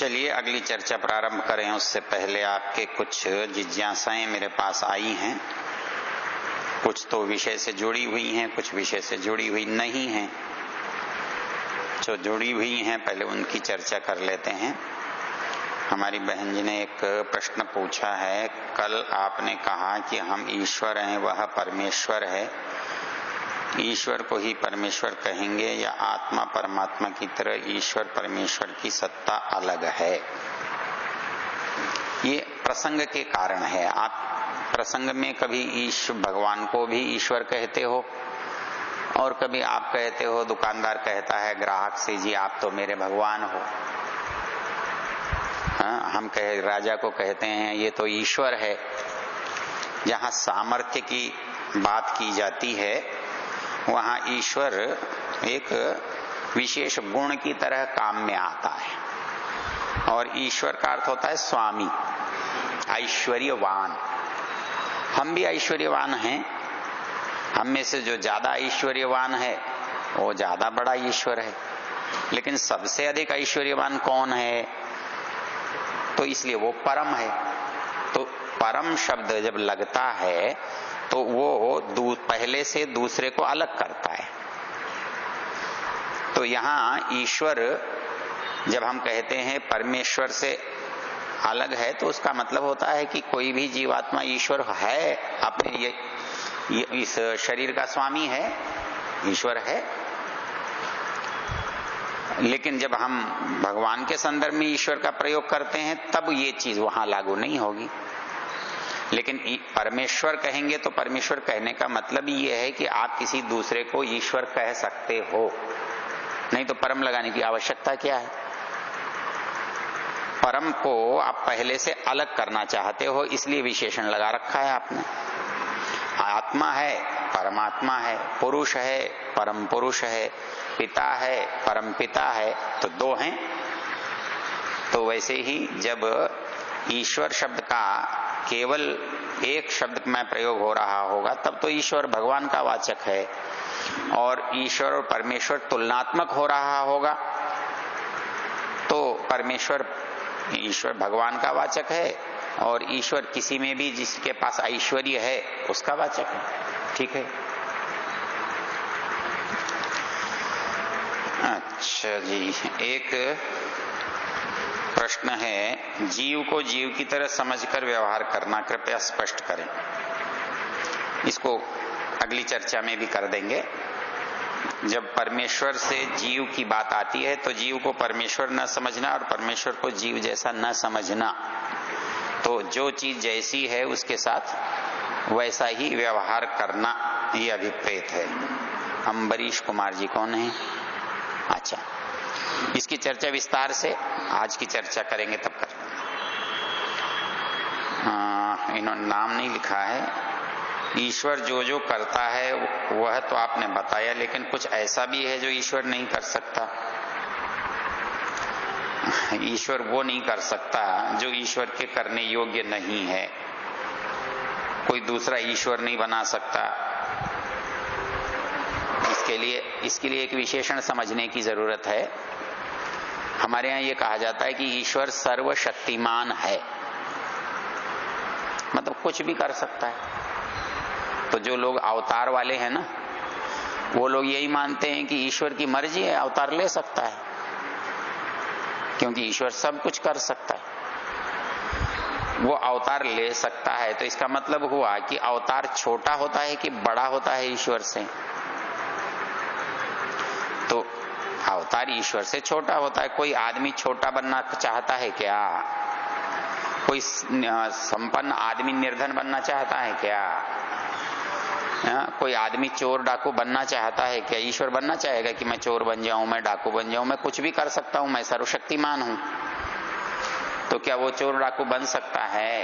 चलिए अगली चर्चा प्रारंभ करें उससे पहले आपके कुछ जिज्ञासाएं मेरे पास आई हैं। कुछ तो विषय से जुड़ी हुई हैं, कुछ विषय से जुड़ी हुई नहीं हैं। जो जुड़ी हुई हैं पहले उनकी चर्चा कर लेते हैं। हमारी बहन जी ने एक प्रश्न पूछा है, कल आपने कहा कि हम ईश्वर हैं, वह परमेश्वर है। ईश्वर को ही परमेश्वर कहेंगे या आत्मा परमात्मा की तरह ईश्वर परमेश्वर की सत्ता अलग है? ये प्रसंग के कारण है। आप प्रसंग में कभी ईश्वर भगवान को भी ईश्वर कहते हो और कभी आप कहते हो, दुकानदार कहता है ग्राहक से, जी आप तो मेरे भगवान हो। हम राजा को कहते हैं ये तो ईश्वर है। जहां सामर्थ्य की बात की जाती है वहां ईश्वर एक विशेष गुण की तरह काम में आता है। और ईश्वर का अर्थ होता है स्वामी, ऐश्वर्यवान। हम भी ऐश्वर्यवान हैं। हम में से जो ज्यादा ऐश्वर्यवान है वो ज्यादा बड़ा ईश्वर है। लेकिन सबसे अधिक ऐश्वर्यवान कौन है? तो इसलिए वो परम है। तो परम शब्द जब लगता है तो वो पहले से दूसरे को अलग करता है। तो यहां ईश्वर जब हम कहते हैं परमेश्वर से अलग है तो उसका मतलब होता है कि कोई भी जीवात्मा ईश्वर है, अपने ये इस शरीर का स्वामी है, ईश्वर है। लेकिन जब हम भगवान के संदर्भ में ईश्वर का प्रयोग करते हैं तब ये चीज वहां लागू नहीं होगी। लेकिन परमेश्वर कहेंगे तो परमेश्वर कहने का मतलब ये है कि आप किसी दूसरे को ईश्वर कह सकते हो, नहीं तो परम लगाने की आवश्यकता क्या है? परम को आप पहले से अलग करना चाहते हो, इसलिए विशेषण लगा रखा है आपने। आत्मा है, परमात्मा है, पुरुष है, परम पुरुष है, पिता है, परम पिता है, तो दो हैं। तो वैसे ही जब ईश्वर शब्द का केवल एक शब्द में प्रयोग हो रहा होगा तब तो ईश्वर भगवान का वाचक है, और ईश्वर और परमेश्वर तुलनात्मक हो रहा होगा तो परमेश्वर ईश्वर भगवान का वाचक है और ईश्वर किसी में भी जिसके पास ऐश्वर्य है उसका वाचक है। ठीक है। अच्छा जी, एक प्रश्न है, जीव को जीव की तरह समझकर व्यवहार करना, कृपया स्पष्ट करें। इसको अगली चर्चा में भी कर देंगे। जब परमेश्वर से जीव की बात आती है तो जीव को परमेश्वर न समझना और परमेश्वर को जीव जैसा न समझना। तो जो चीज जैसी है उसके साथ वैसा ही व्यवहार करना, ये अभिप्रेत है। अम्बरीश कुमार जी कौन है? अच्छा, इसकी चर्चा विस्तार से आज की चर्चा करेंगे तब कर। इन्होंने नाम नहीं लिखा है। ईश्वर जो जो करता है वह तो आपने बताया, लेकिन कुछ ऐसा भी है जो ईश्वर नहीं कर सकता। ईश्वर वो नहीं कर सकता जो ईश्वर के करने योग्य नहीं है। कोई दूसरा ईश्वर नहीं बना सकता। इसके लिए एक विशेषण समझने की जरूरत है। हमारे यहाँ ये कहा जाता है कि ईश्वर सर्वशक्तिमान है, मतलब कुछ भी कर सकता है। तो जो लोग अवतार वाले हैं ना, वो लोग यही मानते हैं कि ईश्वर की मर्जी है, अवतार ले सकता है, क्योंकि ईश्वर सब कुछ कर सकता है। वो अवतार ले सकता है तो इसका मतलब हुआ कि अवतार छोटा होता है कि बड़ा होता है ईश्वर से? तो अवतार ईश्वर से छोटा होता है। कोई आदमी छोटा बनना चाहता है क्या? कोई संपन्न आदमी निर्धन बनना चाहता है क्या? कोई आदमी चोर डाकू बनना चाहता है क्या? ईश्वर बनना चाहेगा कि मैं चोर बन जाऊं, मैं डाकू बन जाऊं, मैं कुछ भी कर सकता हूं, मैं सर्वशक्तिमान हूं? तो क्या वो चोर डाकू बन सकता है?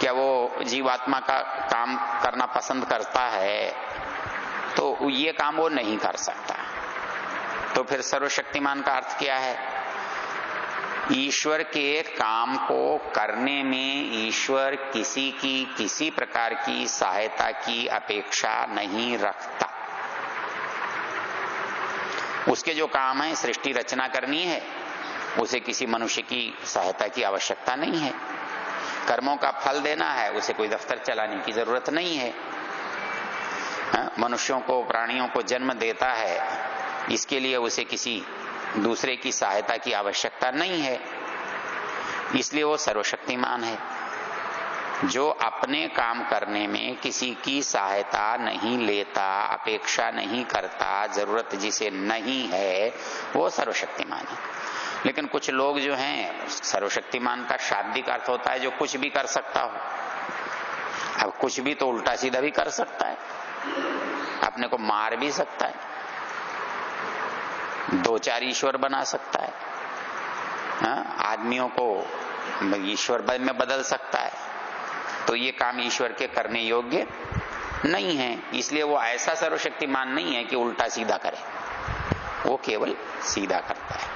क्या वो जीवात्मा का काम करना पसंद करता है? तो ये काम वो नहीं कर सकता। तो फिर सर्वशक्तिमान का अर्थ क्या है? ईश्वर के काम को करने में ईश्वर किसी की किसी प्रकार की सहायता की अपेक्षा नहीं रखता। उसके जो काम है, सृष्टि रचना करनी है, उसे किसी मनुष्य की सहायता की आवश्यकता नहीं है। कर्मों का फल देना है, उसे कोई दफ्तर चलाने की जरूरत नहीं है। मनुष्यों को, प्राणियों को जन्म देता है, इसके लिए उसे किसी दूसरे की सहायता की आवश्यकता नहीं है, इसलिए वो सर्वशक्तिमान है। जो अपने काम करने में किसी की सहायता नहीं लेता, अपेक्षा नहीं करता, जरूरत जिसे नहीं है, वो सर्वशक्तिमान है। लेकिन कुछ लोग जो हैं, सर्वशक्तिमान का शाब्दिक अर्थ होता है जो कुछ भी कर सकता हो। अब कुछ भी तो उल्टा सीधा भी कर सकता है, अपने को मार भी सकता है, 2-4 ईश्वर बना सकता है, आदमियों को ईश्वर में बदल सकता है। तो ये काम ईश्वर के करने योग्य नहीं है, इसलिए वो ऐसा सर्वशक्तिमान नहीं है कि उल्टा सीधा करे, वो केवल सीधा करता है।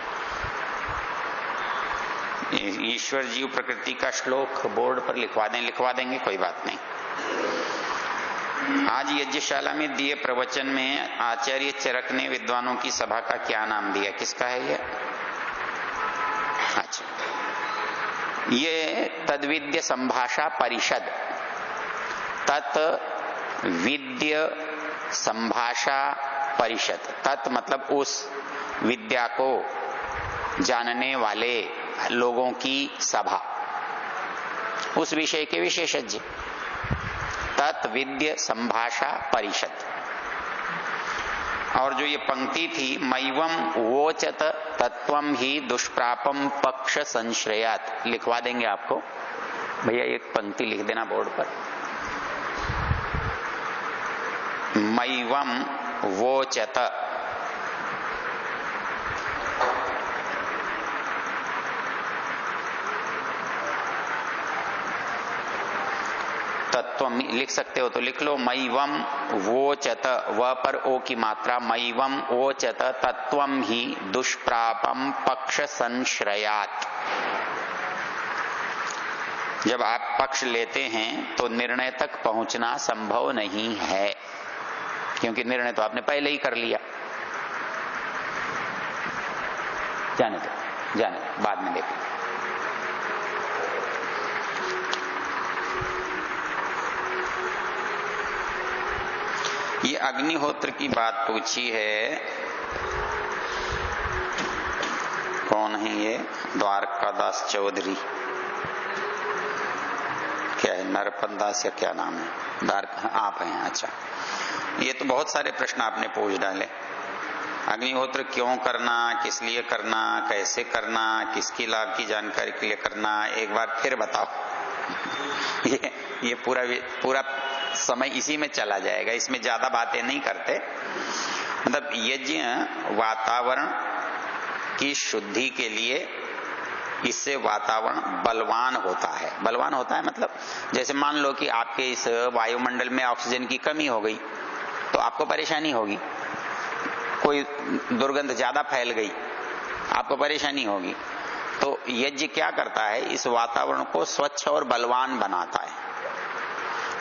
ईश्वर जीव प्रकृति का श्लोक बोर्ड पर लिखवा देंगे, कोई बात नहीं। आज यज्ञशाला में दिए प्रवचन में आचार्य चरक ने विद्वानों की सभा का क्या नाम दिया, किसका है ये? अच्छा, ये तद्विद्य संभाषा परिषद, तत् विद्य संभाषा परिषद। तत् मतलब उस विद्या को जानने वाले लोगों की सभा, उस विषय के विशेषज्ञ। तत् विद्य संभाषा परिषद। और जो ये पंक्ति थी, मैवम वोचत तत्वम ही दुष्प्रापम पक्ष संश्रयात, लिखवा देंगे आपको भैया, एक पंक्ति लिख देना बोर्ड पर। मैवम वोचत, तत्व लिख सकते हो तो लिख लो। मैवम वोचत, व पर ओ की मात्रा, मैवम वोचत तत्वम ही दुष्प्रापम पक्ष संश्रयात। जब आप पक्ष लेते हैं तो निर्णय तक पहुंचना संभव नहीं है, क्योंकि निर्णय तो आपने पहले ही कर लिया। जाने दो, बाद में देखें। ये अग्निहोत्र की बात पूछी है, कौन है ये? द्वारकादास चौधरी, क्या है, नरपत दास या क्या नाम है? आप हैं? अच्छा, ये तो बहुत सारे प्रश्न आपने पूछ डाले। अग्निहोत्र क्यों करना, किस लिए करना, कैसे करना, किसकी लाभ की जानकारी के लिए करना, एक बार फिर बताओ। ये पूरा समय इसी में चला जाएगा, इसमें ज्यादा बातें नहीं करते। मतलब यज्ञ वातावरण की शुद्धि के लिए, इससे वातावरण बलवान होता है। बलवान होता है मतलब, जैसे मान लो कि आपके इस वायुमंडल में ऑक्सीजन की कमी हो गई तो आपको परेशानी होगी, कोई दुर्गंध ज्यादा फैल गई आपको परेशानी होगी। तो यज्ञ क्या करता है, इस वातावरण को स्वच्छ और बलवान बनाता है।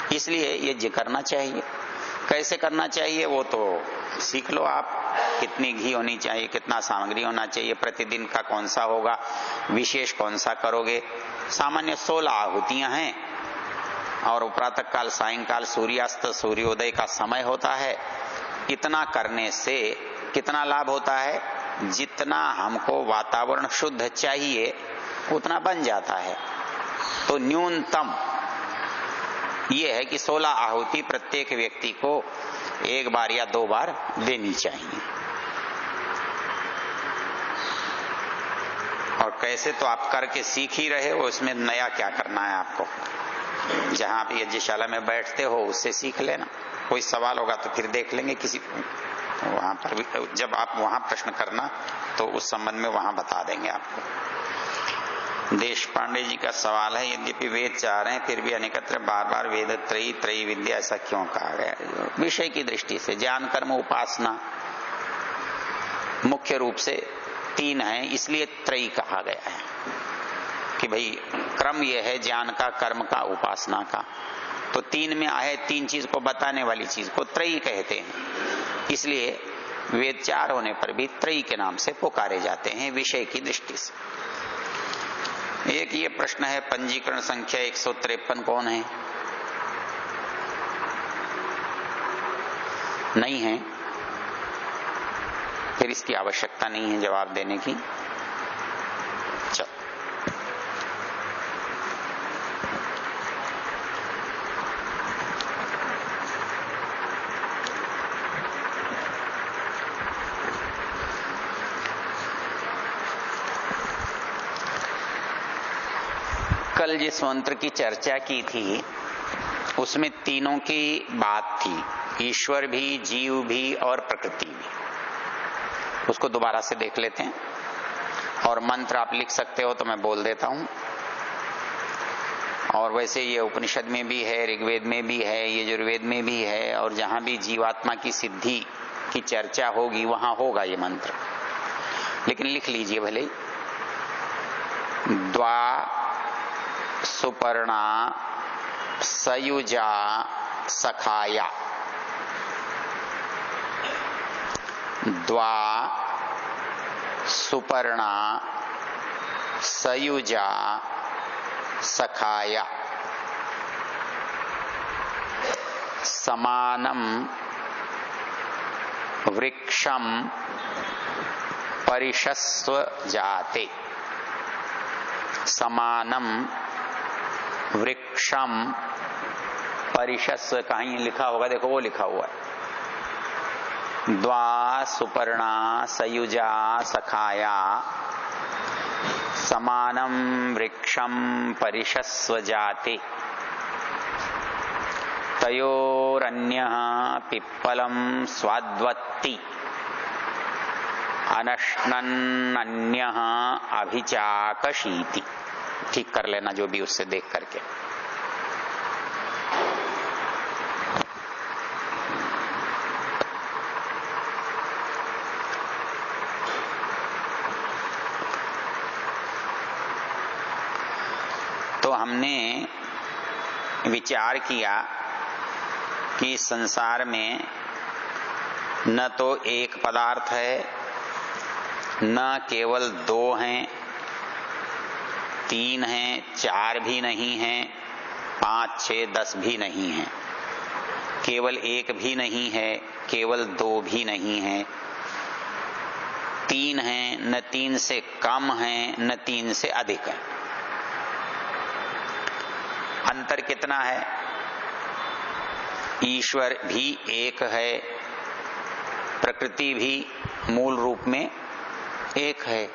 इसलिए यज्ञ करना चाहिए। कैसे करना चाहिए वो तो सीख लो आप, कितनी घी होनी चाहिए, कितना सामग्री होना चाहिए, प्रतिदिन का कौन सा होगा, विशेष कौन सा करोगे। सामान्य 16 आहुतियां हैं और प्रातः काल, सायंकाल, सूर्यास्त, सूर्योदय का समय होता है। इतना करने से कितना लाभ होता है, जितना हमको वातावरण शुद्ध चाहिए उतना बन जाता है। तो न्यूनतम ये है कि 16 आहुति प्रत्येक व्यक्ति को 1 बार या 2 बार देनी चाहिए। और कैसे तो आप करके सीख ही रहे हो, इसमें नया क्या करना है आपको। जहां आप यज्ञशाला में बैठते हो उससे सीख लेना। कोई सवाल होगा तो फिर देख लेंगे किसी वहां पर भी, जब आप वहां प्रश्न करना तो उस संबंध में वहां बता देंगे आपको। देश पांडे जी का सवाल है, यद्यपि वेद 4 हैं फिर भी अनेकत्र बार बार वेद त्रयी विद्या ऐसा क्यों कहा गया? विषय की दृष्टि से ज्ञान कर्म उपासना मुख्य रूप से 3 है, इसलिए त्रयी कहा गया है कि भाई क्रम यह है ज्ञान का, कर्म का, उपासना का। तो 3 में आए, 3 चीज को बताने वाली चीज को त्रयी कहते हैं। इसलिए वेद 4 होने पर भी त्रयी के नाम से पुकारे जाते हैं विषय की दृष्टि से। एक ये प्रश्न है, पंजीकरण संख्या 153 कौन है? नहीं है, फिर इसकी आवश्यकता नहीं है जवाब देने की। चल, कल जिस मंत्र की चर्चा की थी उसमें तीनों की बात थी, ईश्वर भी, जीव भी और प्रकृति भी। उसको दोबारा से देख लेते हैं, और मंत्र आप लिख सकते हो तो मैं बोल देता हूं। और वैसे ये उपनिषद में भी है, ऋग्वेद में भी है, यजुर्वेद में भी है, और जहां भी जीवात्मा की सिद्धि की चर्चा होगी वहां होगा ये मंत्र, लेकिन लिख लीजिए भले। द्वा सुपर्णा सयुजा सखाया, द्वा सुपर्णा सयुजा सखाया, समानम वृक्षम परिषस्व जाते, समानम वृक्षम परिषस्व, कहीं लिखा होगा, देखो वो लिखा हुआ है, द्वा सुपर्णा सयुजा सखाया समानम वृक्षम परिषस्व जाते, तयोरन्यः पिप्पलम स्वाद्वत्ति अनश्नन्नन्यः अभिचाकशीति। ठीक कर लेना जो भी उससे देख करके। तो हमने विचार किया कि संसार में न तो एक पदार्थ है, न केवल 2 हैं, 3 हैं, 4 भी नहीं हैं, 5, 6, 10 भी नहीं हैं, केवल 1 भी नहीं है, केवल 2 भी नहीं है, 3 हैं, न 3 से कम हैं, न 3 से अधिक है। अंतर कितना है? ईश्वर भी एक है, प्रकृति भी मूल रूप में एक है,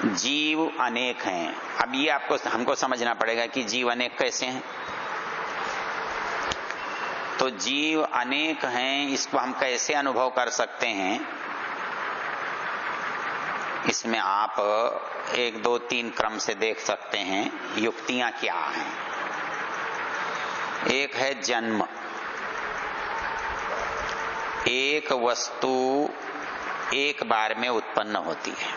जीव अनेक हैं। अब ये हमको समझना पड़ेगा कि जीव अनेक कैसे हैं। तो जीव अनेक हैं, इसको हम कैसे अनुभव कर सकते हैं? इसमें आप 1, 2, 3 क्रम से देख सकते हैं युक्तियां क्या हैं। एक है जन्म। एक वस्तु एक बार में उत्पन्न होती है,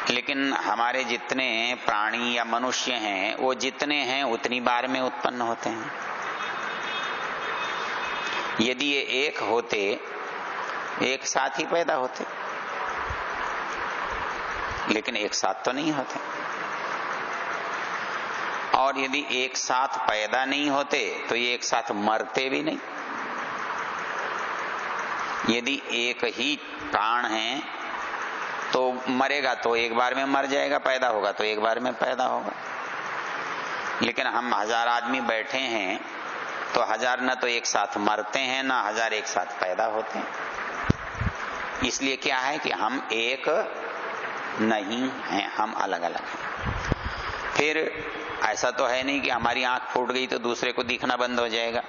लेकिन हमारे जितने प्राणी या मनुष्य हैं वो जितने हैं उतनी बार में उत्पन्न होते हैं। यदि ये एक होते, एक साथ ही पैदा होते, लेकिन एक साथ तो नहीं होते। और यदि एक साथ पैदा नहीं होते तो ये एक साथ मरते भी नहीं। यदि एक ही प्राण है तो मरेगा तो एक बार में मर जाएगा, पैदा होगा तो एक बार में पैदा होगा। लेकिन हम 1000 आदमी बैठे हैं तो 1000 न तो एक साथ मरते हैं, न 1000 एक साथ पैदा होते हैं। इसलिए क्या है कि हम एक नहीं हैं, हम अलग अलग हैं। फिर ऐसा तो है नहीं कि हमारी आंख फूट गई तो दूसरे को दिखना बंद हो जाएगा,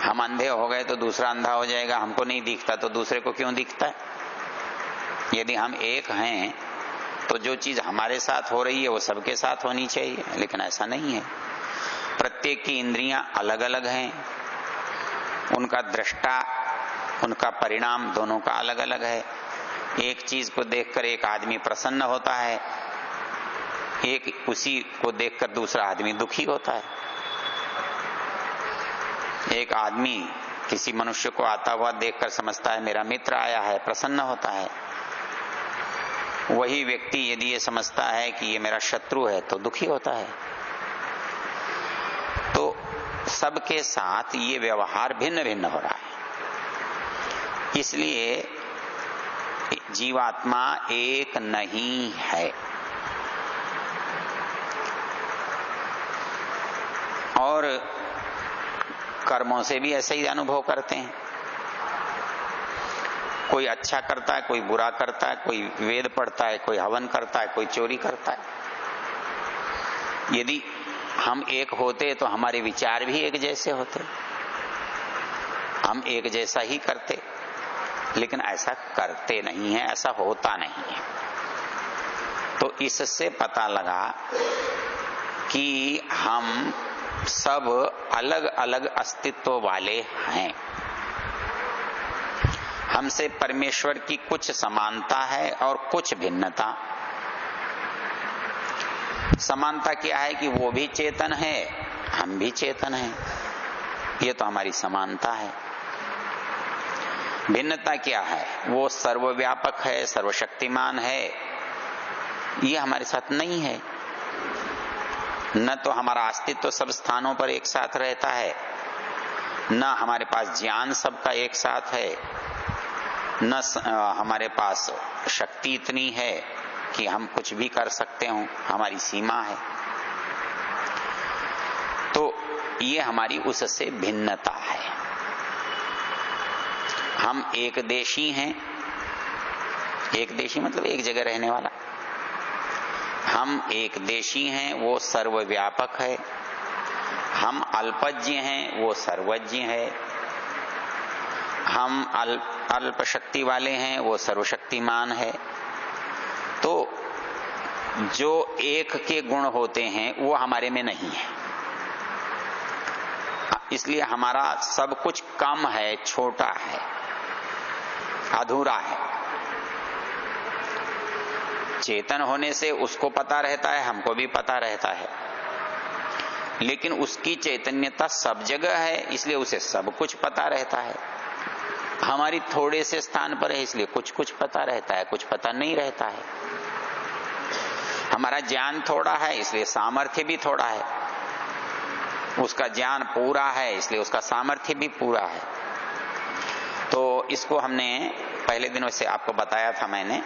हम अंधे हो गए तो दूसरा अंधा हो जाएगा, हमको नहीं दिखता तो दूसरे को क्यों दिखता है? यदि हम एक हैं तो जो चीज हमारे साथ हो रही है वो सबके साथ होनी चाहिए, लेकिन ऐसा नहीं है। प्रत्येक की इंद्रियां अलग अलग हैं, उनका दृष्टा, उनका परिणाम दोनों का अलग अलग है। एक चीज को देखकर एक आदमी प्रसन्न होता है, एक उसी को देखकर दूसरा आदमी दुखी होता है। एक आदमी किसी मनुष्य को आता हुआ देखकर समझता है मेरा मित्र आया है, प्रसन्न होता है। वही व्यक्ति यदि ये समझता है कि ये मेरा शत्रु है तो दुखी होता है। तो सबके साथ ये व्यवहार भिन्न भिन्न हो रहा है। इसलिए जीवात्मा एक नहीं है। और कर्मों से भी ऐसा ही अनुभव करते हैं। कोई अच्छा करता है, कोई बुरा करता है, कोई वेद पढ़ता है, कोई हवन करता है, कोई चोरी करता है। यदि हम एक होते तो हमारे विचार भी एक जैसे होते, हम एक जैसा ही करते, लेकिन ऐसा करते नहीं है, ऐसा होता नहीं है। तो इससे पता लगा कि हम सब अलग अलग अस्तित्व वाले हैं। हमसे परमेश्वर की कुछ समानता है और कुछ भिन्नता। समानता क्या है कि वो भी चेतन है, हम भी चेतन हैं, ये तो हमारी समानता है। भिन्नता क्या है? वो सर्वव्यापक है, सर्वशक्तिमान है, ये हमारे साथ नहीं है। न तो हमारा अस्तित्व सब स्थानों पर एक साथ रहता है, न हमारे पास ज्ञान सबका एक साथ है, न हमारे पास शक्ति इतनी है कि हम कुछ भी कर सकते हो, हमारी सीमा है। तो ये हमारी उससे भिन्नता है। हम एक देशी हैं, एक देशी मतलब एक जगह रहने वाला। हम एक देशी हैं, वो सर्वव्यापक है। हम अल्पज्ञ हैं, वो सर्वज्ञ है। हम अल्प शक्ति वाले हैं, वो सर्वशक्तिमान है। तो जो एक के गुण होते हैं वो हमारे में नहीं है। इसलिए हमारा सब कुछ कम है, छोटा है, अधूरा है। चेतन होने से उसको पता रहता है, हमको भी पता रहता है, लेकिन उसकी चैतन्यता सब जगह है, इसलिए उसे सब कुछ पता रहता है। हमारी थोड़े से स्थान पर है, इसलिए कुछ कुछ पता रहता है, कुछ पता नहीं रहता है। हमारा ज्ञान थोड़ा है, इसलिए सामर्थ्य भी थोड़ा है। उसका ज्ञान पूरा है, इसलिए उसका सामर्थ्य भी पूरा है। तो इसको हमने पहले दिनों से आपको बताया था मैंने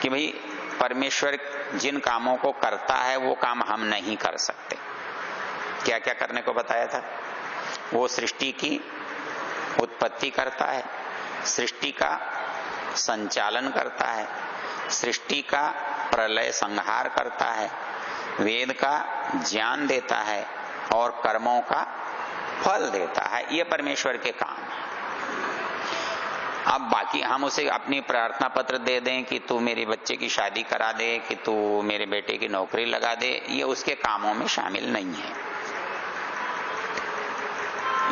कि भाई परमेश्वर जिन कामों को करता है वो काम हम नहीं कर सकते। क्या क्या करने को बताया था? वो सृष्टि की उत्पत्ति करता है, सृष्टि का संचालन करता है, सृष्टि का प्रलय संहार करता है, वेद का ज्ञान देता है और कर्मों का फल देता है। ये परमेश्वर के काम है। अब बाकी हम उसे अपनी प्रार्थना पत्र दे दें कि तू मेरे बच्चे की शादी करा दे, कि तू मेरे बेटे की नौकरी लगा दे, ये उसके कामों में शामिल नहीं है।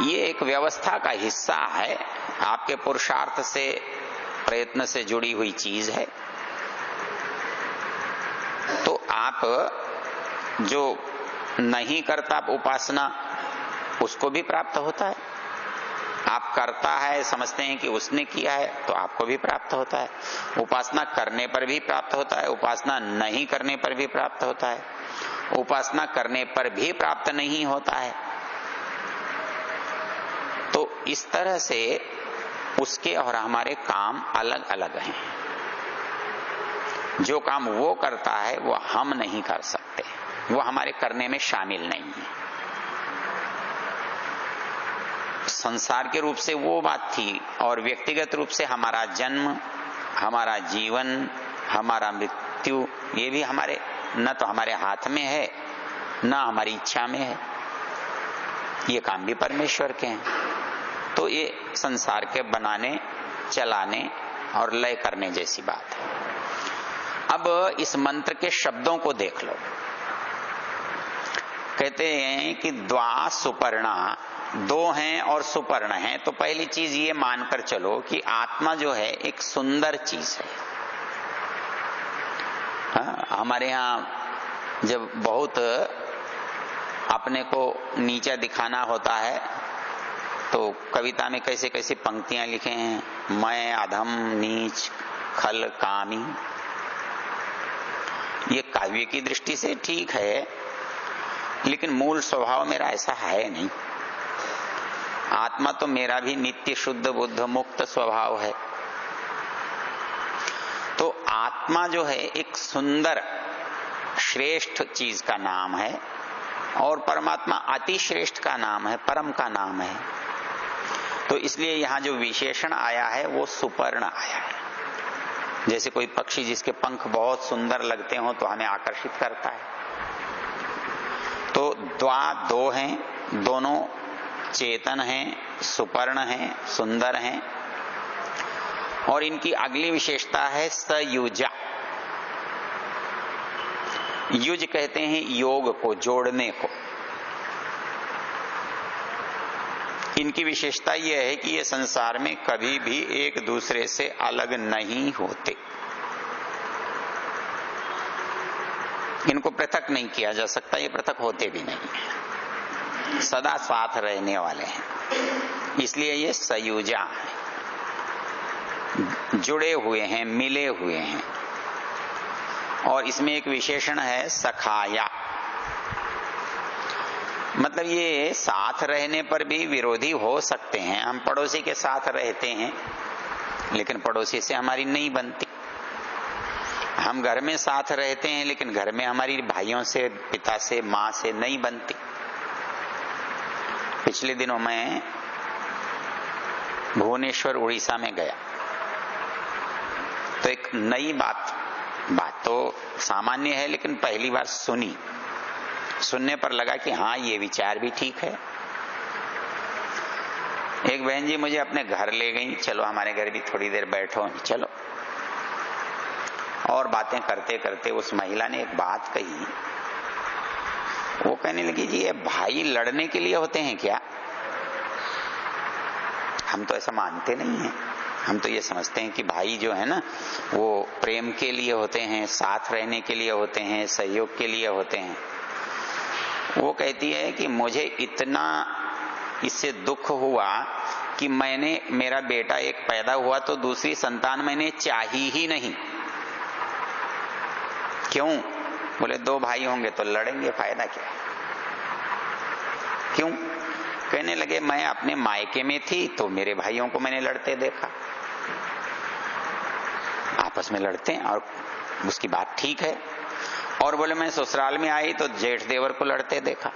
ये एक व्यवस्था का हिस्सा है, आपके पुरुषार्थ से, प्रयत्न से जुड़ी हुई चीज है। तो आप जो नहीं करता उपासना, उसको भी प्राप्त होता है। आप करता है, समझते हैं कि उसने किया है, तो आपको भी प्राप्त होता है। उपासना करने पर भी प्राप्त होता है, उपासना नहीं करने पर भी प्राप्त होता है, उपासना करने पर भी प्राप्त नहीं होता है। तो इस तरह से उसके और हमारे काम अलग अलग हैं। जो काम वो करता है वो हम नहीं कर सकते, वो हमारे करने में शामिल नहीं है। संसार के रूप से वो बात थी, और व्यक्तिगत रूप से हमारा जन्म, हमारा जीवन, हमारा मृत्यु, ये भी हमारे न तो हमारे हाथ में है, न हमारी इच्छा में है। ये काम भी परमेश्वर के हैं। तो ये संसार के बनाने, चलाने और लय करने जैसी बात है। अब इस मंत्र के शब्दों को देख लो। कहते हैं कि द्वा सुपर्णा, दो हैं और सुपर्ण हैं। तो पहली चीज ये मानकर चलो कि आत्मा जो है एक सुंदर चीज है। हमारे यहाँ जब बहुत अपने को नीचा दिखाना होता है तो कविता में कैसे कैसे पंक्तियां लिखे हैं, मैं अधम नीच खल कामी। ये काव्य की दृष्टि से ठीक है, लेकिन मूल स्वभाव मेरा ऐसा है नहीं। आत्मा तो मेरा भी नित्य शुद्ध बुद्ध मुक्त स्वभाव है। तो आत्मा जो है एक सुंदर श्रेष्ठ चीज का नाम है, और परमात्मा अति श्रेष्ठ का नाम है, परम का नाम है। तो इसलिए यहां जो विशेषण आया है वो सुपर्ण आया है। जैसे कोई पक्षी जिसके पंख बहुत सुंदर लगते हो तो हमें आकर्षित करता है। तो दो हैं, दोनों चेतन हैं, सुपर्ण हैं, सुंदर हैं। और इनकी अगली विशेषता है सयुजा। युज कहते हैं योग को, जोड़ने को। इनकी विशेषता यह है कि ये संसार में कभी भी एक दूसरे से अलग नहीं होते। इनको पृथक नहीं किया जा सकता, ये पृथक होते भी नहीं है, सदा साथ रहने वाले हैं। इसलिए ये सयुजा है, जुड़े हुए हैं, मिले हुए हैं। और इसमें एक विशेषण है सखाया, मतलब ये साथ रहने पर भी विरोधी हो सकते हैं। हम पड़ोसी के साथ रहते हैं, लेकिन पड़ोसी से हमारी नहीं बनती। हम घर में साथ रहते हैं, लेकिन घर में हमारी भाइयों से, पिता से, माँ से नहीं बनती। पिछले दिनों मैं भुवनेश्वर उड़ीसा में गया, तो एक नई बात तो सामान्य है, लेकिन पहली बार सुनने पर लगा कि हाँ, ये विचार भी ठीक है। एक बहन जी मुझे अपने घर ले गई, चलो हमारे घर भी थोड़ी देर बैठो, चलो। और बातें करते करते उस महिला ने एक बात कही। वो कहने लगी, जी ये भाई लड़ने के लिए होते हैं क्या? हम तो ऐसा मानते नहीं हैं। हम तो ये समझते हैं कि भाई जो है ना, वो प्रेम के लिए होते हैं, साथ रहने के लिए होते हैं, सहयोग के लिए होते हैं। वो कहती है कि मुझे इतना इससे दुख हुआ कि मेरा बेटा एक पैदा हुआ तो दूसरी संतान मैंने चाही ही नहीं। क्यों? बोले 2 भाई होंगे तो लड़ेंगे, फायदा क्या है? क्यों? कहने लगे, मैं अपने मायके में थी तो मेरे भाइयों को मैंने लड़ते देखा, आपस में लड़ते हैं, और उसकी बात ठीक है। और बोले मैं ससुराल में आई तो जेठ देवर को लड़ते देखा,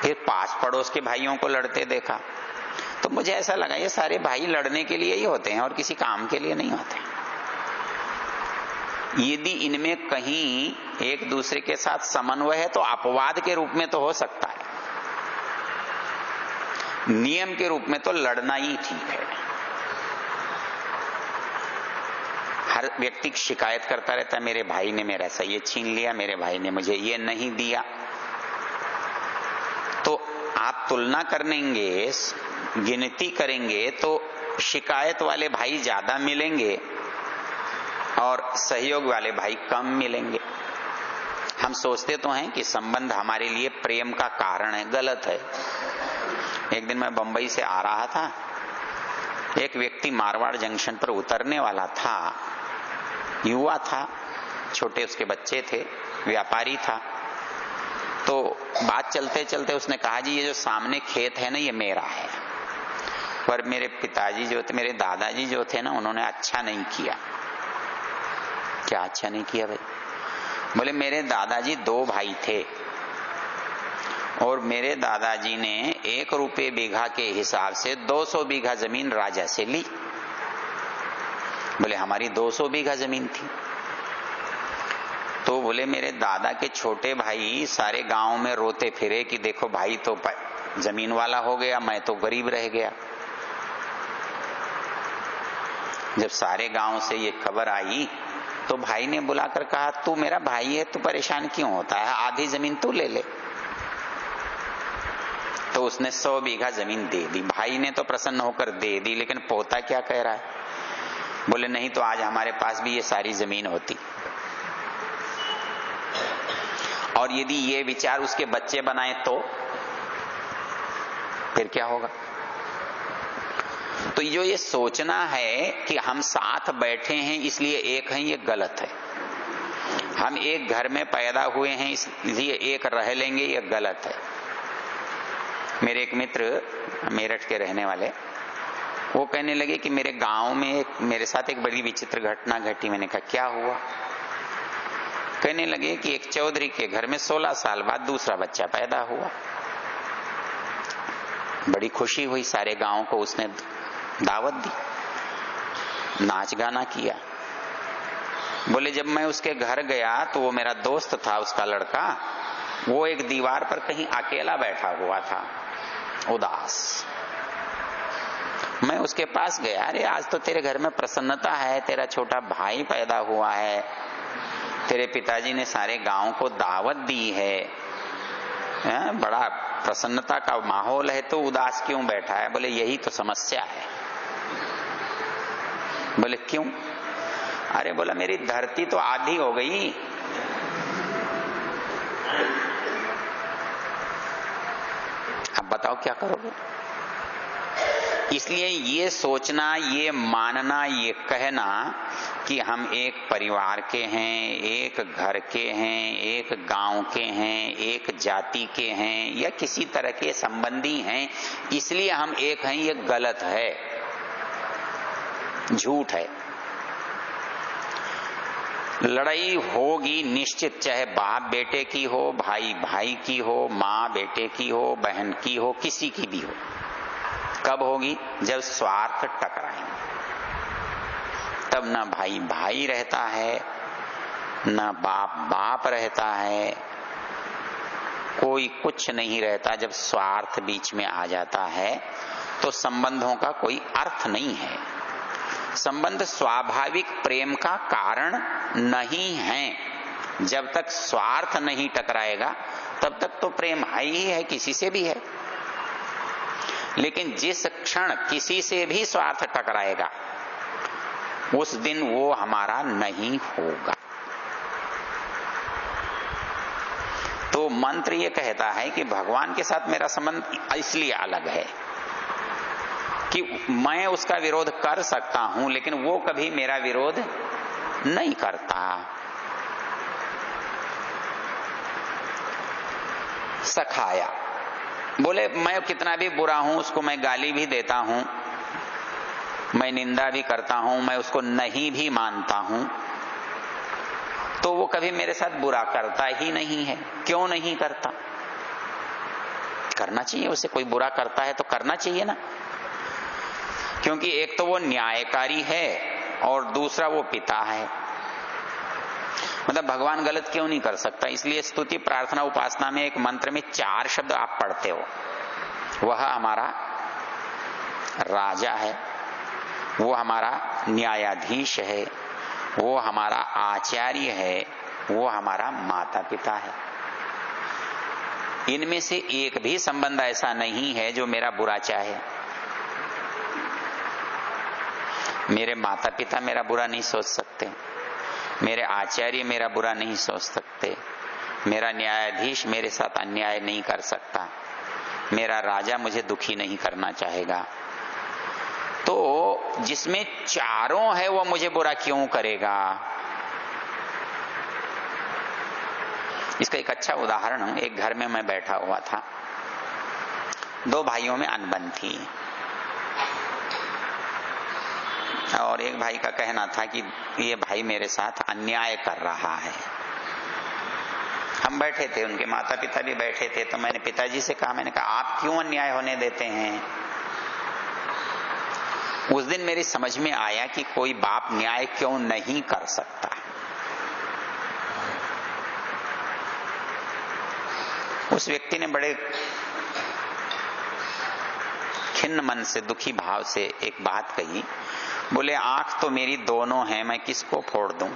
फिर पास पड़ोस के भाइयों को लड़ते देखा। तो मुझे ऐसा लगा ये सारे भाई लड़ने के लिए ही होते हैं और किसी काम के लिए नहीं होते। यदि इनमें कहीं एक दूसरे के साथ समन्वय है तो अपवाद के रूप में तो हो सकता है, नियम के रूप में तो लड़ना ही ठीक है। हर व्यक्ति शिकायत करता रहता है, मेरे भाई ने मेरा ऐसा ये छीन लिया, मेरे भाई ने मुझे ये नहीं दिया। तो आप तुलना करेंगे, गिनती करेंगे तो शिकायत वाले भाई ज्यादा मिलेंगे और सहयोग वाले भाई कम मिलेंगे। हम सोचते तो हैं कि संबंध हमारे लिए प्रेम का कारण है, गलत है। एक दिन मैं बंबई से आ रहा था, एक व्यक्ति मारवाड़ जंक्शन पर उतरने वाला था, युवा था, छोटे उसके बच्चे थे, व्यापारी था। तो बात चलते चलते उसने कहा, जी ये जो सामने खेत है ना, ये मेरा है। पर मेरे पिताजी जो थे, मेरे दादाजी जो थे ना, उन्होंने अच्छा नहीं किया। क्या अच्छा नहीं किया भाई? बोले मेरे दादाजी 2 भाई थे और मेरे दादाजी ने 1 रुपये बीघा के हिसाब से 200 बीघा जमीन राजा से ली। बोले हमारी 200 बीघा जमीन थी। तो बोले मेरे दादा के छोटे भाई सारे गांव में रोते फिरे कि देखो भाई तो जमीन वाला हो गया, मैं तो गरीब रह गया। जब सारे गांव से ये खबर आई तो भाई ने बुलाकर कहा, तू मेरा भाई है, तू परेशान क्यों होता है, आधी जमीन तू ले ले। तो उसने 100 बीघा जमीन दे दी। भाई ने तो प्रसन्न होकर दे दी, लेकिन पोता क्या कह रहा है? बोले नहीं तो आज हमारे पास भी ये सारी जमीन होती। और यदि ये विचार उसके बच्चे बनाए फिर क्या होगा? तो ये सोचना है कि हम साथ बैठे हैं इसलिए एक हैं, ये गलत है। हम एक घर में पैदा हुए हैं इसलिए एक रह लेंगे, ये गलत है। मेरे एक मित्र मेरठ के रहने वाले, वो कहने लगे कि मेरे गांव में मेरे साथ एक बड़ी विचित्र घटना घटी। मैंने कहा क्या हुआ? कहने लगे कि एक चौधरी के घर में 16 साल बाद दूसरा बच्चा पैदा हुआ। बड़ी खुशी हुई, सारे गांव को उसने दावत दी, नाच गाना किया। बोले जब मैं उसके घर गया तो वो मेरा दोस्त था, उसका लड़का, वो एक दीवार पर कहीं अकेला बैठा हुआ था, उदास। मैं उसके पास गया, अरे आज तो तेरे घर में प्रसन्नता है, तेरा छोटा भाई पैदा हुआ है, तेरे पिताजी ने सारे गांव को दावत दी है, बड़ा प्रसन्नता का माहौल है, तो उदास क्यों बैठा है? बोले यही तो समस्या है। बोले क्यों? अरे बोला मेरी धरती तो आधी हो गई। अब बताओ क्या करोगे? इसलिए ये सोचना, ये मानना, ये कहना कि हम एक परिवार के हैं, एक घर के हैं, एक गांव के हैं, एक जाति के हैं, या किसी तरह के संबंधी हैं इसलिए हम एक हैं, ये गलत है, झूठ है। लड़ाई होगी निश्चित, चाहे बाप बेटे की हो, भाई भाई की हो, माँ बेटे की हो, बहन की हो, किसी की भी हो। कब होगी? जब स्वार्थ टकराएंगे, तब ना भाई भाई रहता है, ना बाप बाप रहता है, कोई कुछ नहीं रहता। जब स्वार्थ बीच में आ जाता है तो संबंधों का कोई अर्थ नहीं है। संबंध स्वाभाविक प्रेम का कारण नहीं है। जब तक स्वार्थ नहीं टकराएगा तब तक तो प्रेम है ही है, किसी से भी है। लेकिन जिस क्षण किसी से भी स्वार्थ टकराएगा उस दिन वो हमारा नहीं होगा। तो मंत्र ये कहता है कि भगवान के साथ मेरा संबंध इसलिए अलग है कि मैं उसका विरोध कर सकता हूं, लेकिन वो कभी मेरा विरोध नहीं करता। सखाया, बोले मैं कितना भी बुरा हूं, उसको मैं गाली भी देता हूं, मैं निंदा भी करता हूं, मैं उसको नहीं भी मानता हूं, तो वो कभी मेरे साथ बुरा करता ही नहीं है। क्यों नहीं करता? करना चाहिए उसे। कोई बुरा करता है तो करना चाहिए ना, क्योंकि एक तो वो न्यायकारी है और दूसरा वो पिता है। मतलब भगवान गलत क्यों नहीं कर सकता? इसलिए स्तुति प्रार्थना उपासना में एक मंत्र में 4 शब्द आप पढ़ते हो। वह हमारा राजा है, वो हमारा न्यायाधीश है, वो हमारा आचार्य है, वो हमारा माता पिता है। इनमें से एक भी संबंध ऐसा नहीं है जो मेरा बुरा चाहे। मेरे माता पिता मेरा बुरा नहीं सोच सकते, मेरे आचार्य मेरा बुरा नहीं सोच सकते, मेरा न्यायाधीश मेरे साथ अन्याय नहीं कर सकता, मेरा राजा मुझे दुखी नहीं करना चाहेगा। तो जिसमें चारों है वो मुझे बुरा क्यों करेगा? इसका एक अच्छा उदाहरण, एक घर में मैं बैठा हुआ था, 2 भाइयों में अनबन थी और एक भाई का कहना था कि ये भाई मेरे साथ अन्याय कर रहा है। हम बैठे थे, उनके माता पिता भी बैठे थे, तो मैंने पिताजी से कहा, मैंने कहा आप क्यों अन्याय होने देते हैं? उस दिन मेरी समझ में आया कि कोई बाप न्याय क्यों नहीं कर सकता। उस व्यक्ति ने बड़े खिन्न मन से, दुखी भाव से एक बात कही। बोले आंख तो मेरी दोनों हैं, मैं किसको फोड़ दूं?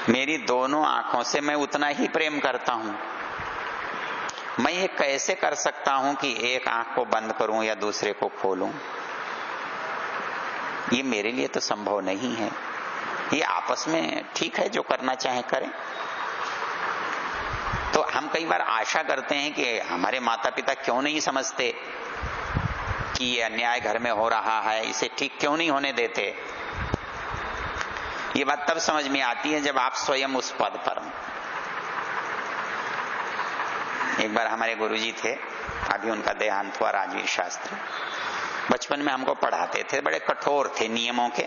मेरी दोनों आंखों से मैं उतना ही प्रेम करता हूं। मैं ये कैसे कर सकता हूं कि एक आंख को बंद करूं या दूसरे को खोलूं? ये मेरे लिए तो संभव नहीं है। ये आपस में ठीक है, जो करना चाहे करें। तो हम कई बार आशा करते हैं कि हमारे माता पिता क्यों नहीं समझते कि ये अन्याय घर में हो रहा है, इसे ठीक क्यों नहीं होने देते। ये बात तब समझ में आती है जब आप स्वयं उस पद पर हो। एक बार हमारे गुरुजी थे, अभी उनका देहांत हुआ, राजवीर शास्त्री। बचपन में हमको पढ़ाते थे, बड़े कठोर थे नियमों के।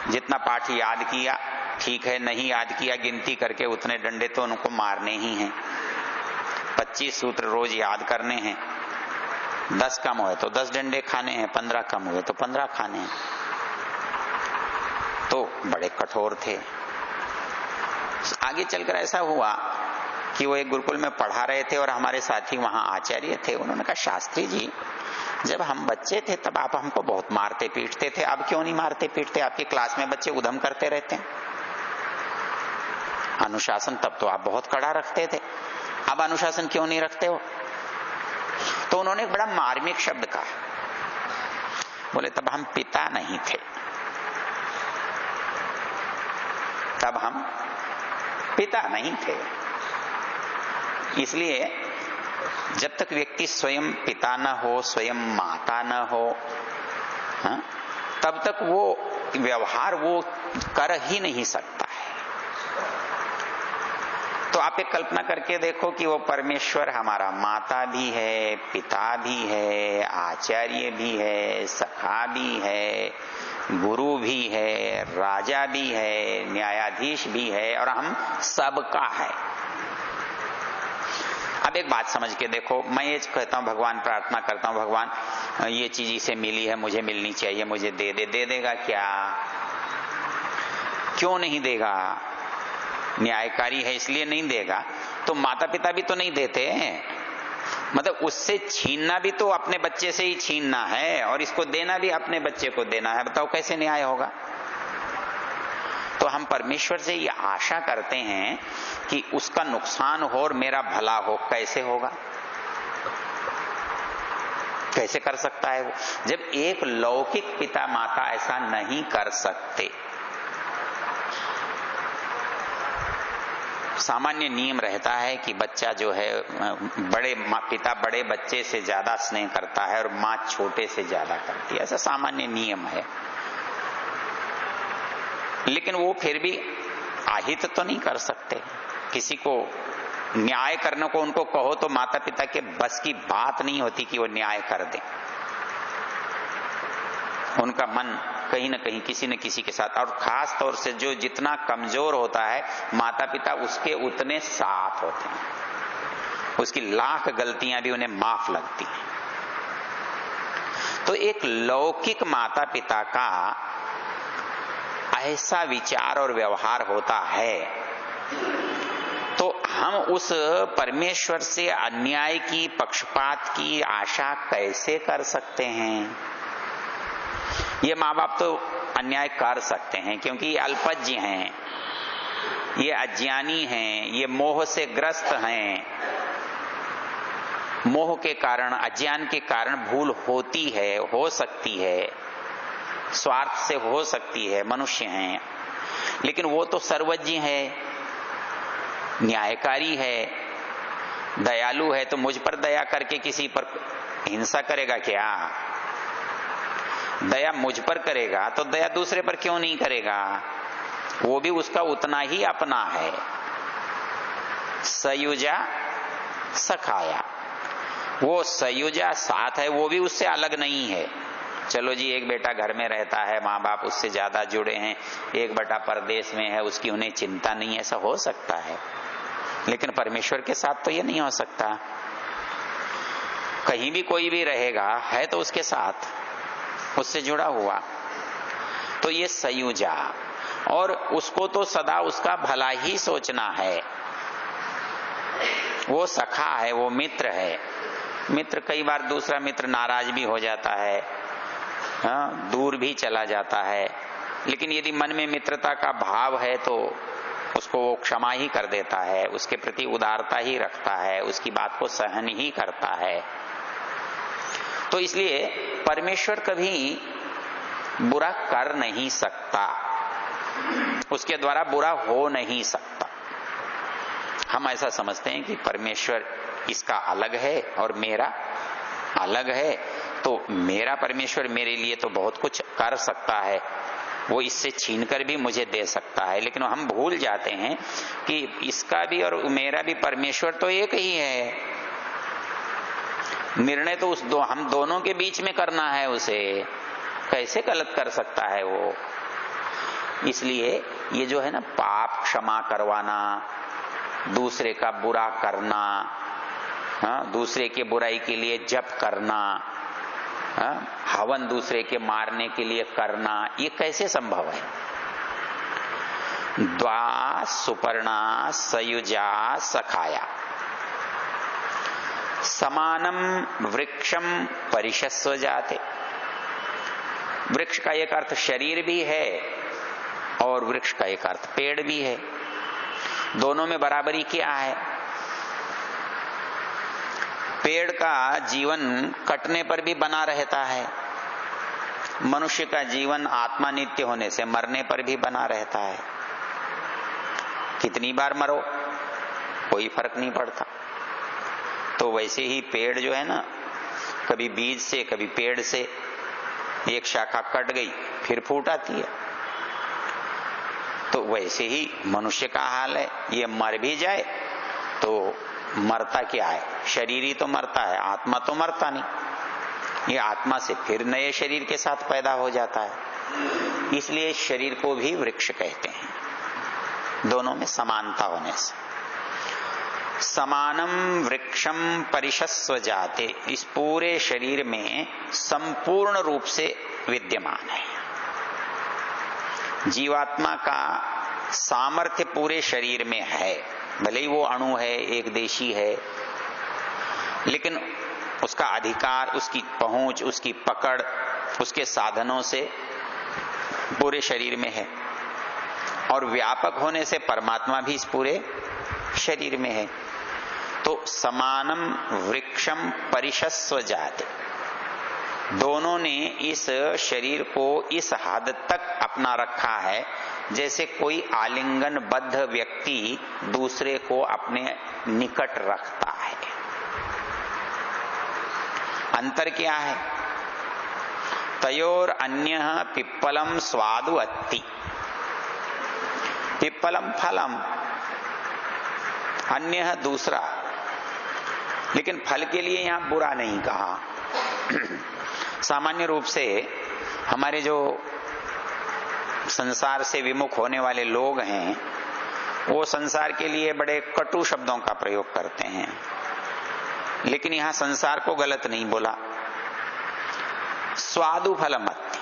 जितना पाठ याद किया ठीक है, नहीं याद किया गिनती करके उतने डंडे तो उनको मारने ही हैं। 25 सूत्र रोज याद करने हैं, 10 कम हुए तो 10 डंडे खाने हैं, 15 कम हुए तो 15 खाने हैं। तो बड़े कठोर थे। आगे चलकर ऐसा हुआ कि वो एक गुरुकुल में पढ़ा रहे थे और हमारे साथी वहां आचार्य थे। उन्होंने कहा, शास्त्री जी, जब हम बच्चे थे तब आप हमको बहुत मारते पीटते थे, अब क्यों नहीं मारते पीटते? आपकी क्लास में बच्चे उधम करते रहते हैं। अनुशासन तब तो आप बहुत कड़ा रखते थे, अब अनुशासन क्यों नहीं रखते हो? तो उन्होंने एक बड़ा मार्मिक शब्द कहा। बोले, तब हम पिता नहीं थे, तब हम पिता नहीं थे। इसलिए जब तक व्यक्ति स्वयं पिता न हो, स्वयं माता न हो, तब तक वो व्यवहार वो कर ही नहीं सकता है। तो आप एक कल्पना करके देखो कि वो परमेश्वर हमारा माता भी है, पिता भी है, आचार्य भी है, सखा भी है, गुरु भी है, राजा भी है, न्यायाधीश भी है, और हम सबका है। अब एक बात समझ के देखो, मैं ये कहता हूं, भगवान प्रार्थना करता हूं, भगवान ये चीज इसे मिली है, मुझे मिलनी चाहिए, मुझे दे दे। दे देगा क्या? क्यों नहीं देगा? न्यायकारी है इसलिए नहीं देगा। तो माता पिता भी तो नहीं देते, मतलब उससे छीनना भी तो अपने बच्चे से ही छीनना है, और इसको देना भी अपने बच्चे को देना है। बताओ कैसे न्याय होगा? तो हम परमेश्वर से ये आशा करते हैं कि उसका नुकसान हो और मेरा भला हो। कैसे होगा? कैसे कर सकता है वो, जब एक लौकिक पिता माता ऐसा नहीं कर सकते। सामान्य नियम रहता है कि बच्चा जो है, बड़े पिता बड़े बच्चे से ज्यादा स्नेह करता है और माँ छोटे से ज्यादा करती है, ऐसा सामान्य नियम है। लेकिन वो फिर भी आहित तो नहीं कर सकते। किसी को न्याय करने को उनको कहो तो माता पिता के बस की बात नहीं होती कि वो न्याय कर दें। उनका मन कहीं ना कहीं किसी न किसी के साथ, और खास तौर से जो जितना कमजोर होता है माता पिता, उसके उतने साथ होते हैं। उसकी लाख गलतियां भी उन्हें माफ लगती हैं। तो एक लौकिक माता पिता का ऐसा विचार और व्यवहार होता है, तो हम उस परमेश्वर से अन्याय की, पक्षपात की आशा कैसे कर सकते हैं? ये माँ बाप तो अन्याय कर सकते हैं क्योंकि ये अल्पज्ञ हैं, ये अज्ञानी हैं, ये मोह से ग्रस्त हैं। मोह के कारण, अज्ञान के कारण भूल होती है, हो सकती है, स्वार्थ से हो सकती है, मनुष्य हैं। लेकिन वो तो सर्वज्ञ है, न्यायकारी है, दयालु है। तो मुझ पर दया करके किसी पर हिंसा करेगा क्या? दया मुझ पर करेगा तो दया दूसरे पर क्यों नहीं करेगा? वो भी उसका उतना ही अपना है। सयुजा सखाया, वो सयुजा साथ है, वो भी उससे अलग नहीं है। चलो जी, एक बेटा घर में रहता है, माँ बाप उससे ज्यादा जुड़े हैं, एक बेटा परदेश में है, उसकी उन्हें चिंता नहीं है, ऐसा हो सकता है। लेकिन परमेश्वर के साथ तो ये नहीं हो सकता। कहीं भी कोई भी रहेगा है तो उसके साथ, उससे जुड़ा हुआ। तो ये सयुजा, और उसको तो सदा उसका भला ही सोचना है। वो सखा है, वो मित्र है। मित्र कई बार दूसरा मित्र नाराज भी हो जाता है, दूर भी चला जाता है, लेकिन यदि मन में मित्रता का भाव है तो उसको वो क्षमा ही कर देता है, उसके प्रति उदारता ही रखता है, उसकी बात को सहन ही करता है। तो इसलिए परमेश्वर कभी बुरा कर नहीं सकता, उसके द्वारा बुरा हो नहीं सकता। हम ऐसा समझते हैं कि परमेश्वर इसका अलग है और मेरा अलग है, तो मेरा परमेश्वर मेरे लिए तो बहुत कुछ कर सकता है, वो इससे छीनकर भी मुझे दे सकता है। लेकिन हम भूल जाते हैं कि इसका भी और मेरा भी परमेश्वर तो एक ही है। निर्णय तो हम दोनों के बीच में करना है, उसे कैसे गलत कर सकता है वो। इसलिए ये जो है ना, पाप क्षमा करवाना, दूसरे का बुरा करना, दूसरे के बुराई के लिए जप करना, हवन दूसरे के मारने के लिए करना, ये कैसे संभव है? द्वा सुपर्णा सयुजा सखाया समानम वृक्षम परिशस्व जाते। वृक्ष का एक अर्थ शरीर भी है और वृक्ष का एक अर्थ पेड़ भी है। दोनों में बराबरी क्या है? पेड़ का जीवन कटने पर भी बना रहता है, मनुष्य का जीवन आत्मा नित्य होने से मरने पर भी बना रहता है। कितनी बार मरो कोई फर्क नहीं पड़ता। तो वैसे ही पेड़ जो है ना, कभी बीज से कभी पेड़ से एक शाखा कट गई फिर फूट आती है। तो वैसे ही मनुष्य का हाल है, ये मर भी जाए तो मरता क्या है? शरीर ही तो मरता है, आत्मा तो मरता नहीं। ये आत्मा से फिर नए शरीर के साथ पैदा हो जाता है। इसलिए शरीर को भी वृक्ष कहते हैं, दोनों में समानता होने से। समानम वृक्षम परिशस्व जाते, इस पूरे शरीर में संपूर्ण रूप से विद्यमान है। जीवात्मा का सामर्थ्य पूरे शरीर में है, भले ही वो अणु है, एक देशी है, लेकिन उसका अधिकार, उसकी पहुंच, उसकी पकड़, उसके साधनों से पूरे शरीर में है। और व्यापक होने से परमात्मा भी इस पूरे शरीर में है। तो समानम वृक्षम परिशस्व जाते, दोनों ने इस शरीर को इस हद तक अपना रखा है जैसे कोई आलिंगनबद्ध व्यक्ति दूसरे को अपने निकट रखता है। अंतर क्या है? तयोर अन्यः पिप्पलम स्वादु अत्ति, पिप्पलम फलम, अन्यः दूसरा, लेकिन फल के लिए यहां बुरा नहीं कहा। सामान्य रूप से हमारे जो संसार से विमुख होने वाले लोग हैं, वो संसार के लिए बड़े कटु शब्दों का प्रयोग करते हैं, लेकिन यहां संसार को गलत नहीं बोला। स्वादु फलमत्ति,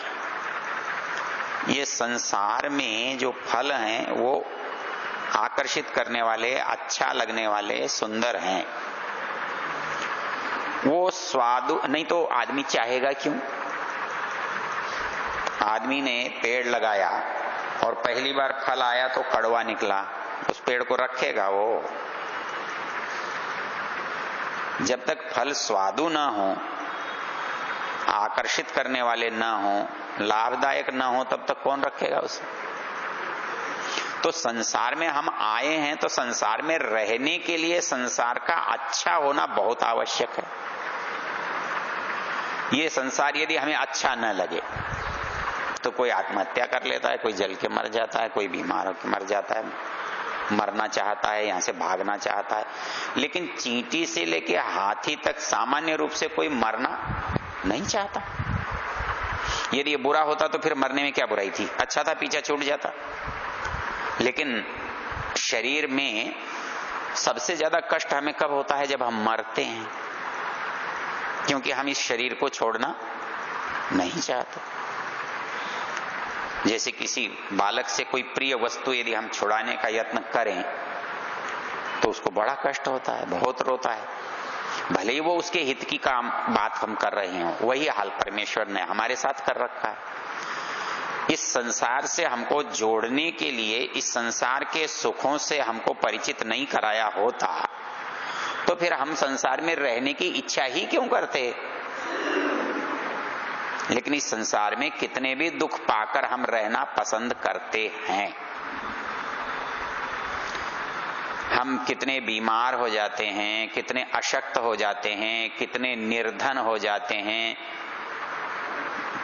ये संसार में जो फल हैं वो आकर्षित करने वाले, अच्छा लगने वाले, सुंदर हैं। वो स्वादु नहीं तो आदमी चाहेगा क्यों? आदमी ने पेड़ लगाया और पहली बार फल आया तो कड़वा निकला, उस पेड़ को रखेगा वो? जब तक फल स्वादु न हो, आकर्षित करने वाले न हो, लाभदायक न हो, तब तक कौन रखेगा उसे? तो संसार में हम आए हैं तो संसार में रहने के लिए संसार का अच्छा होना बहुत आवश्यक है। ये संसार यदि हमें अच्छा न लगे तो कोई आत्महत्या कर लेता है, कोई जल के मर जाता है, कोई बीमार होकर मर जाता है, मरना चाहता है, यहां से भागना चाहता है। लेकिन चींटी से लेके हाथी तक सामान्य रूप से कोई मरना नहीं चाहता। यदि ये बुरा होता तो फिर मरने में क्या बुराई थी? अच्छा था, पीछा छूट जाता। लेकिन शरीर में सबसे ज्यादा कष्ट हमें कब होता है? जब हम मरते हैं, क्योंकि हम इस शरीर को छोड़ना नहीं चाहते। जैसे किसी बालक से कोई प्रिय वस्तु यदि हम छुड़ाने का यत्न करें तो उसको बड़ा कष्ट होता है, बहुत रोता है, भले ही वो उसके हित की काम बात हम कर रहे हो। वही हाल परमेश्वर ने हमारे साथ कर रखा है। इस संसार से हमको जोड़ने के लिए, इस संसार के सुखों से हमको परिचित नहीं कराया होता तो फिर हम संसार में रहने की इच्छा ही क्यों करते? लेकिन इस संसार में कितने भी दुख पाकर हम रहना पसंद करते हैं। हम कितने बीमार हो जाते हैं, कितने अशक्त हो जाते हैं, कितने निर्धन हो जाते हैं,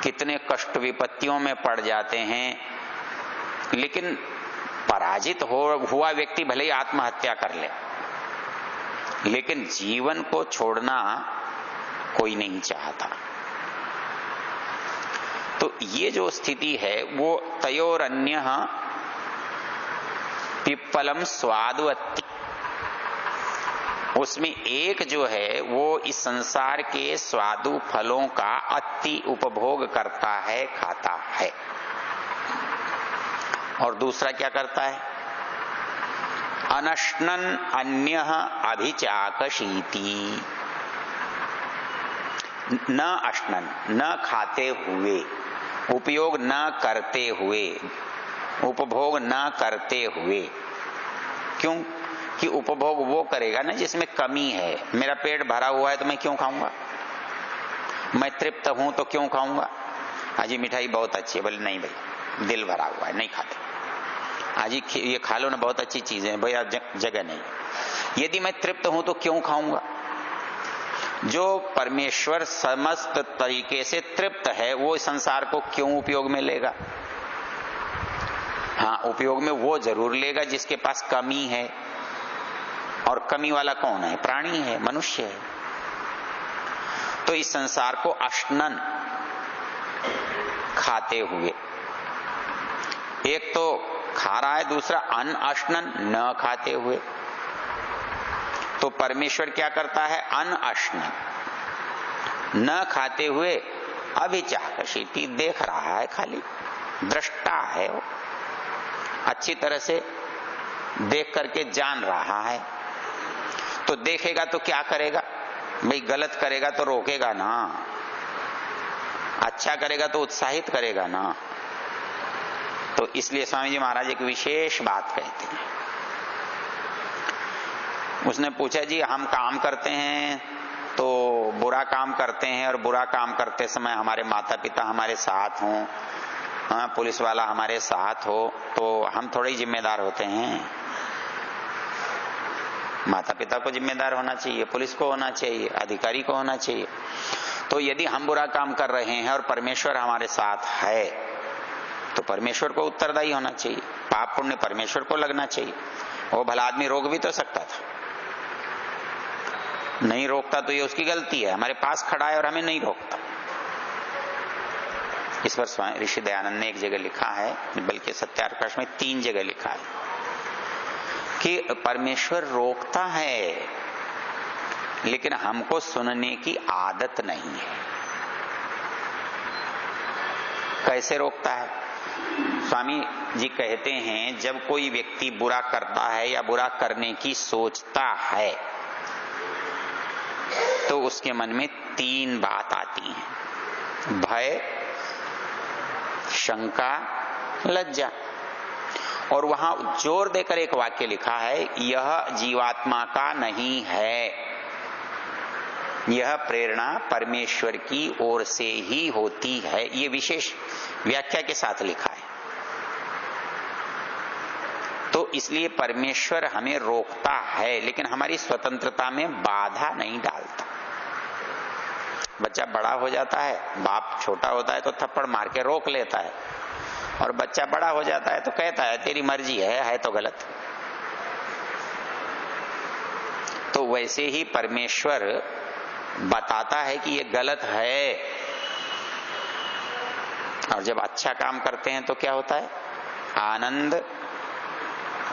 कितने कष्ट विपत्तियों में पड़ जाते हैं। लेकिन पराजित हुआ व्यक्ति भले ही आत्महत्या कर ले, लेकिन जीवन को छोड़ना कोई नहीं चाहता। तो ये जो स्थिति है वो तयोरन्यः पिप्पलम स्वादुवत्ति, उसमें एक जो है वो इस संसार के स्वादु फलों का अति उपभोग करता है, खाता है, और दूसरा क्या करता है? अनश्नन अन्यः अभिचाकशीति, न अश्नन, न खाते हुए, उपयोग न करते हुए, उपभोग न करते हुए। क्यों? कि उपभोग वो करेगा ना जिसमें कमी है। मेरा पेट भरा हुआ है तो मैं क्यों खाऊंगा? मैं तृप्त हूं तो क्यों खाऊंगा? हाजी मिठाई बहुत अच्छी है, बोले नहीं भाई दिल भरा हुआ है नहीं खाते। हाजी ये खा लो ना, बहुत अच्छी चीजें हैं भैया, जगह नहीं। यदि मैं तृप्त हूं तो क्यों खाऊंगा? जो परमेश्वर समस्त तरीके से तृप्त है वो संसार को क्यों उपयोग में लेगा? हाँ, उपयोग में वो जरूर लेगा जिसके पास कमी है, और कमी वाला कौन है? प्राणी है, मनुष्य है। तो इस संसार को अश्नन, खाते हुए, एक तो खा रहा है, दूसरा अनअश्नन, न खाते हुए। तो परमेश्वर क्या करता है? अनअश्नन, न खाते हुए, अभिचाकशीति, देख रहा है, खाली दृष्टा है वो, अच्छी तरह से देख करके जान रहा है। तो देखेगा तो क्या करेगा भाई? गलत करेगा तो रोकेगा ना, अच्छा करेगा तो उत्साहित करेगा ना। तो इसलिए स्वामी जी महाराज एक विशेष बात कहते हैं। उसने पूछा जी हम काम करते हैं तो बुरा काम करते हैं, और बुरा काम करते समय हमारे माता पिता हमारे साथ हों, हाँ, पुलिस वाला हमारे साथ हो, तो हम थोड़े ही जिम्मेदार होते हैं। माता पिता को जिम्मेदार होना चाहिए, पुलिस को होना चाहिए, अधिकारी को होना चाहिए। तो यदि हम बुरा काम कर रहे हैं और परमेश्वर हमारे साथ है तो परमेश्वर को उत्तरदायी होना चाहिए, पाप पुण्य परमेश्वर को लगना चाहिए। वो भला आदमी रोक भी तो सकता था, नहीं रोकता तो ये उसकी गलती है, हमारे पास खड़ा है और हमें नहीं रोकता। इस पर स्वामी ऋषि दयानंद ने एक जगह लिखा है, बल्कि सत्याप्रकाश में 3 जगह लिखा है कि परमेश्वर रोकता है लेकिन हमको सुनने की आदत नहीं है। कैसे रोकता है? स्वामी जी कहते हैं जब कोई व्यक्ति बुरा करता है या बुरा करने की सोचता है तो उसके मन में 3 बात आती हैं: भय, शंका, लज्जा। और वहां जोर देकर एक वाक्य लिखा है, यह जीवात्मा का नहीं है, यह प्रेरणा परमेश्वर की ओर से ही होती है। ये विशेष व्याख्या के साथ लिखा है। तो इसलिए परमेश्वर हमें रोकता है लेकिन हमारी स्वतंत्रता में बाधा नहीं डालता। बच्चा बड़ा हो जाता है, बाप छोटा होता है तो थप्पड़ मार के रोक लेता है, और बच्चा बड़ा हो जाता है तो कहता है तेरी मर्जी है तो गलत। तो वैसे ही परमेश्वर बताता है कि ये गलत है, और जब अच्छा काम करते हैं तो क्या होता है? आनंद,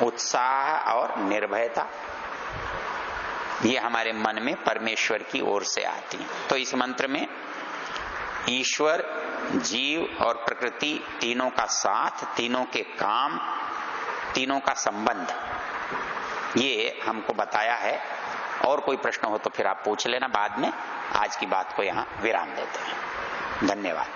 उत्साह और निर्भयता, ये हमारे मन में परमेश्वर की ओर से आती है। तो इस मंत्र में ईश्वर, जीव और प्रकृति तीनों का साथ, तीनों के काम, तीनों का संबंध, ये हमको बताया है। और कोई प्रश्न हो तो फिर आप पूछ लेना बाद में। आज की बात को यहाँ विराम देते हैं। धन्यवाद।